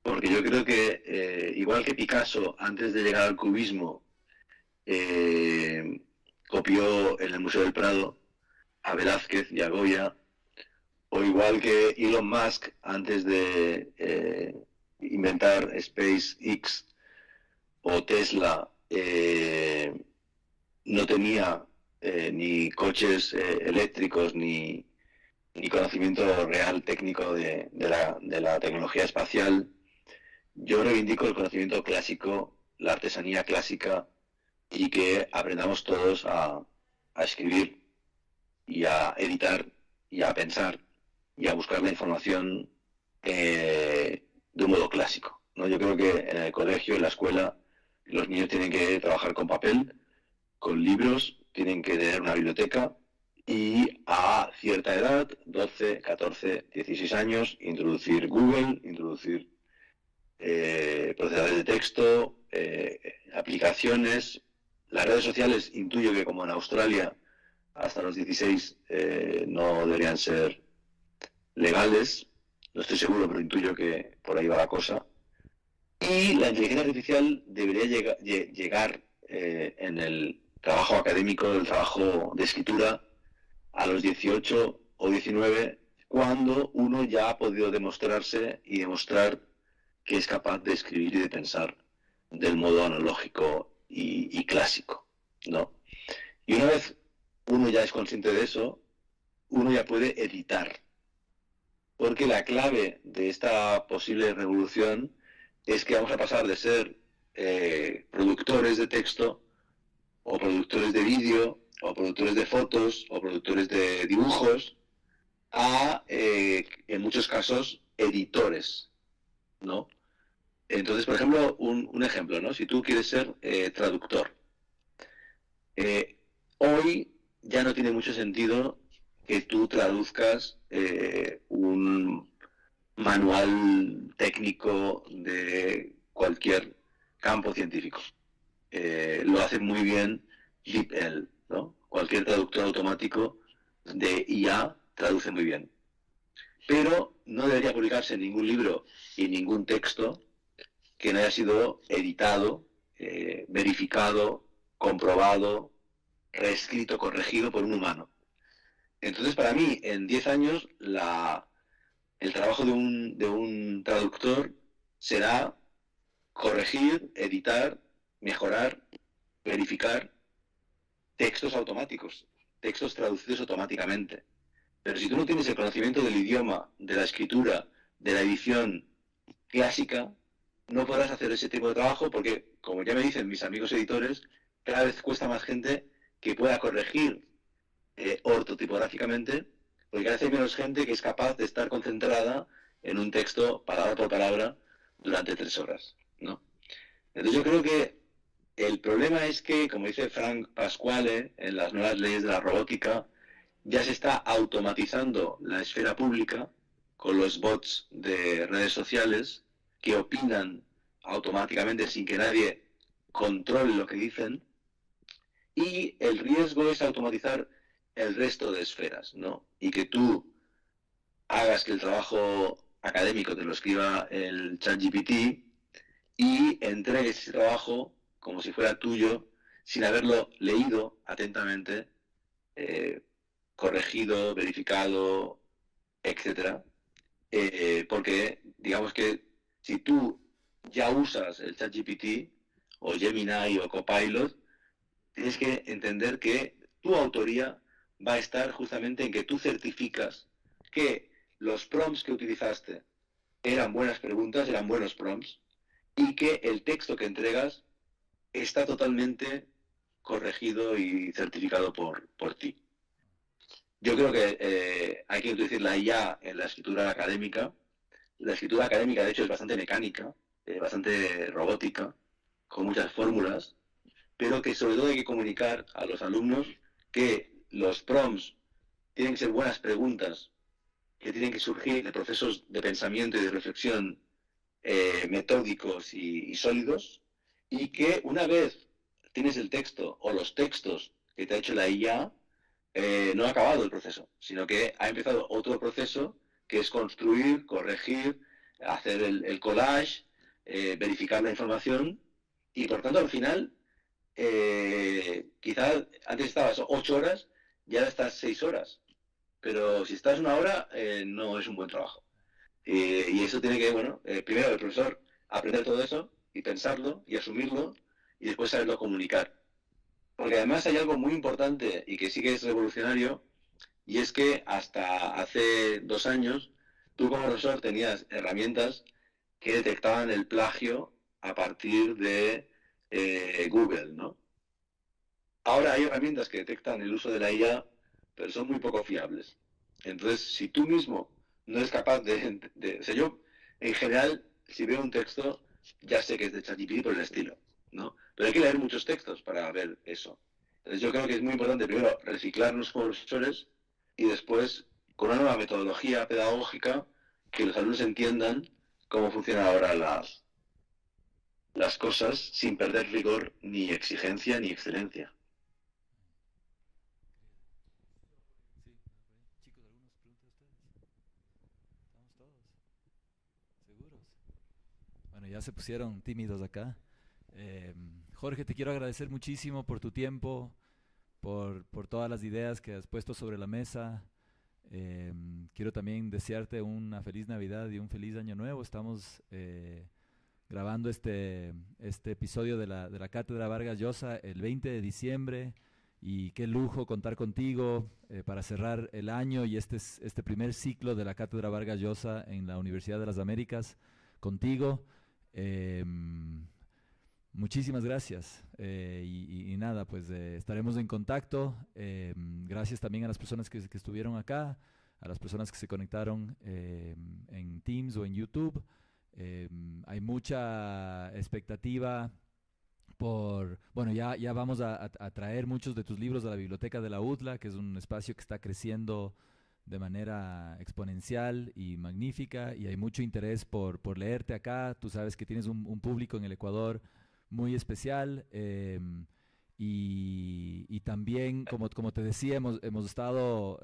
Porque yo creo que, igual que Picasso, antes de llegar al cubismo, copió en el Museo del Prado a Velázquez y a Goya, o igual que Elon Musk, antes de inventar SpaceX o Tesla, no tenía ni coches eléctricos ni conocimiento real técnico de la tecnología espacial. Yo reivindico el conocimiento clásico, la artesanía clásica, y que aprendamos todos a escribir y a editar y a pensar y a buscar la información de un modo clásico, ¿no? Yo creo que en el colegio, en la escuela, los niños tienen que trabajar con papel, con libros, tienen que tener una biblioteca, y a cierta edad, 12, 14, 16 años, introducir Google, introducir procesadores de texto, aplicaciones. Las redes sociales, intuyo que como en Australia, hasta los 16 no deberían ser legales, no estoy seguro, pero intuyo que por ahí va la cosa. Y la inteligencia artificial debería llegar en el trabajo académico, el trabajo de escritura, a los 18 o 19, cuando uno ya ha podido demostrarse y demostrar que es capaz de escribir y de pensar del modo analógico y clásico, ¿no? Y una vez uno ya es consciente de eso, uno ya puede editar. Porque la clave de esta posible revolución es que vamos a pasar de ser productores de texto, o productores de vídeo, o productores de fotos, o productores de dibujos, a, en muchos casos, editores, ¿no? Entonces, por ejemplo, un ejemplo, ¿no? Si tú quieres ser traductor, hoy ya no tiene mucho sentido que tú traduzcas un manual técnico de cualquier campo científico. Lo hace muy bien DeepL, ¿no? Cualquier traductor automático de IA traduce muy bien. Pero no debería publicarse ningún libro y ningún texto que no haya sido editado, verificado, comprobado, reescrito, corregido por un humano. Entonces, para mí, en 10 años, el trabajo de un traductor será corregir, editar, mejorar, verificar textos automáticos, textos traducidos automáticamente. Pero si tú no tienes el conocimiento del idioma, de la escritura, de la edición clásica, no podrás hacer ese tipo de trabajo porque, como ya me dicen mis amigos editores, cada vez cuesta más gente que pueda corregir ortotipográficamente, porque cada vez hay menos gente que es capaz de estar concentrada en un texto palabra por palabra durante 3 horas, ¿no? Entonces yo creo que el problema es que, como dice Frank Pasquale en las nuevas leyes de la robótica, ya se está automatizando la esfera pública con los bots de redes sociales que opinan automáticamente sin que nadie controle lo que dicen, y el riesgo es automatizar el resto de esferas, ¿no? Y que tú hagas que el trabajo académico te lo escriba el ChatGPT y entregues ese trabajo como si fuera tuyo, sin haberlo leído atentamente, corregido, verificado, etcétera. Porque digamos que si tú ya usas el ChatGPT o Gemini o Copilot, tienes que entender que tu autoría va a estar justamente en que tú certificas que los prompts que utilizaste eran buenas preguntas, eran buenos prompts, y que el texto que entregas está totalmente corregido y certificado por ti. Yo creo que hay que introducir la IA en la escritura académica. La escritura académica, de hecho, es bastante mecánica, bastante robótica, con muchas fórmulas, pero que sobre todo hay que comunicar a los alumnos que los prompts tienen que ser buenas preguntas, que tienen que surgir de procesos de pensamiento y de reflexión metódicos y sólidos, y que una vez tienes el texto o los textos que te ha hecho la IA, no ha acabado el proceso, sino que ha empezado otro proceso que es construir, corregir, hacer el collage, verificar la información, y por tanto al final quizás antes estabas 8 horas y ahora estás 6 horas, pero si estás 1 hora no es un buen trabajo. Y eso tiene que, bueno, primero el profesor aprender todo eso y pensarlo y asumirlo y después saberlo comunicar. Porque además hay algo muy importante y que sí que es revolucionario, y es que hasta hace 2 años tú como profesor tenías herramientas que detectaban el plagio a partir de Google, ¿no? Ahora hay herramientas que detectan el uso de la IA, pero son muy poco fiables. Entonces, si tú mismo no eres capaz o sea, yo, en general, si veo un texto, ya sé que es de ChatGPT por el estilo, ¿no? Pero hay que leer muchos textos para ver eso. Entonces, yo creo que es muy importante, primero, reciclarnos como profesores y después, con una nueva metodología pedagógica, que los alumnos entiendan cómo funcionan ahora las cosas sin perder rigor, ni exigencia, ni excelencia. Bueno, ya se pusieron tímidos acá. Jorge, te quiero agradecer muchísimo por tu tiempo, por todas las ideas que has puesto sobre la mesa. Quiero también desearte una feliz Navidad y un feliz Año Nuevo. Estamos grabando este episodio de la Cátedra Vargas Llosa el 20 de diciembre, y qué lujo contar contigo para cerrar el año y este primer ciclo de la Cátedra Vargas Llosa en la Universidad de las Américas contigo. Muchísimas gracias, y nada, pues estaremos en contacto. Gracias también a las personas que estuvieron acá, a las personas que se conectaron en Teams o en YouTube. Hay mucha expectativa bueno, ya vamos a traer muchos de tus libros a la biblioteca de la UDLA, que es un espacio que está creciendo de manera exponencial y magnífica, y hay mucho interés por leerte acá. Tú sabes que tienes un público en el Ecuador muy especial, y también, como te decía, hemos estado...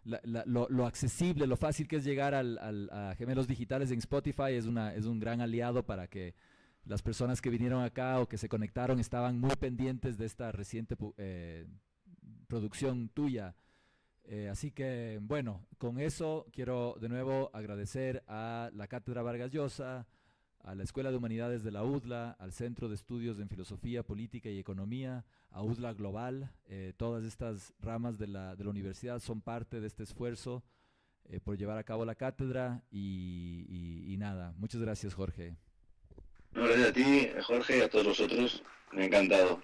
lo accesible, lo fácil que es llegar a Gemelos Digitales en Spotify es un gran aliado para que las personas que vinieron acá o que se conectaron estaban muy pendientes de esta reciente producción tuya. Así que, bueno, con eso quiero de nuevo agradecer a la Cátedra Vargas Llosa, a la Escuela de Humanidades de la UDLA, al Centro de Estudios en Filosofía, Política y Economía, a UDLA Global. Todas estas ramas de la universidad son parte de este esfuerzo por llevar a cabo la cátedra y nada, muchas gracias, Jorge. No, gracias a ti, Jorge, y a todos vosotros. Me ha encantado.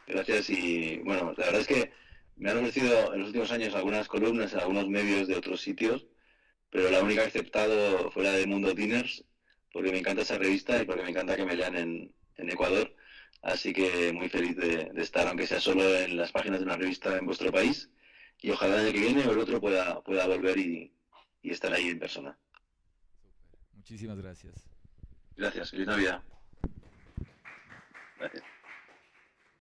Gracias y, bueno, la verdad es que me han ofrecido en los últimos años algunas columnas en algunos medios de otros sitios, pero la única que he aceptado fue la de Mundo Dinners, porque me encanta esa revista y porque me encanta que me lean en Ecuador. Así que muy feliz de estar, aunque sea solo en las páginas de una revista en vuestro país. Y ojalá el año que viene o el otro pueda volver y estar ahí en persona. Muchísimas gracias. Gracias, feliz Navidad. Gracias.